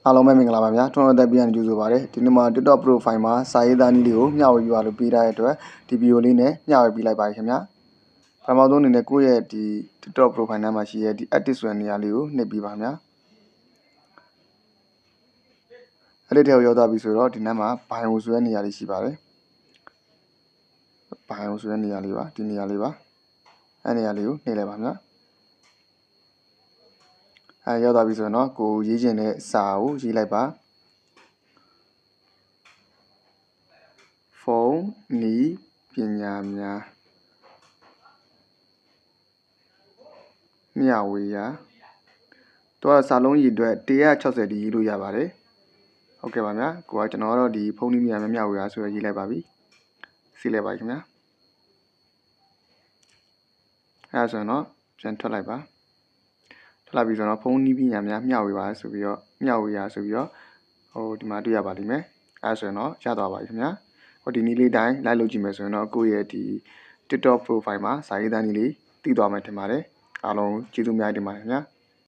အားလုံးပဲမင်္ဂလာပါဗျာထွန်းတော်တက်ပြန်ကြိုဆိုပါရစေဒီနေ့မှာ TikTok profile မှာစာရေးသားနည်းလေးကိုမျှဝေပြပါလို့ပေးထားတဲ့အတွက်ဒီဗီဒီယိုလေးနဲ့မျှဝေပြလိုက်ပါခင်ဗျာပထမဆုံးအနေနဲ့ကိုယ့်ရဲ့ဒီ TikTok profile ထဲမှာရှိတဲ့ဒီ edit ဆိုတဲ့နေရာလေးကိုနှိပ်ပြီးပါဗျာedit ထဲကိုရောက်သွားပြီဆိုတော့ဒီနားမှာ bio ဆိုတဲ့နေရာလေးရှိပါတယ် bio ဆိုတဲ့နေရာလေးပါဒီနေရာလေးပါအဲ့နေရာလေးကိုနှိပ်လိုက်ပါဗျာရောက်သွားပြီဆိုတော့ကိုရေးချင်တဲ့စာကိုရေးလိုက်ပါဖုန်းနီးပညာများမျှဝေရာတော့စာလုံးရည်အတွက်160ဒီရေးလို့ရပါတယ်ဟုတ်ကဲ့ပါဗျာကိုကကျွန်တော်ကတော့ဒီဖုန်းနီးပညာများမျှဝေရာဆိုရရေးလိုက်ပါပြီစီးလိုက်ပါခင်ဗျာအဲ့ဒါဆိုရင်တော့ပြန်ထွက်လိုက်ပါထွက်လာပြီဆိုတော့ဖုန်းနီးပညာများမျှဝေပါဆိုပြီးတော့မျှဝေရာဆိုပြီးတော့ဒီမှာတွေ့ရပါလိမ့်မယ်အဲ့ဒါဆိုရင်တော့ရသွားပါပြီခင်ဗျာဒီနည်းလေးတိုင်းလိုက်လုပ်ကြည့်မယ်ဆိုရင်တော့ကိုယ့်ရဲ့ဒီ TikTok profile မှာစာရေးသားနည်းလေးတည်သွားမယ်ထင်ပါတယ်အားလုံးကျေးဇူးများတင်ပါတယ်ခင်ဗျာ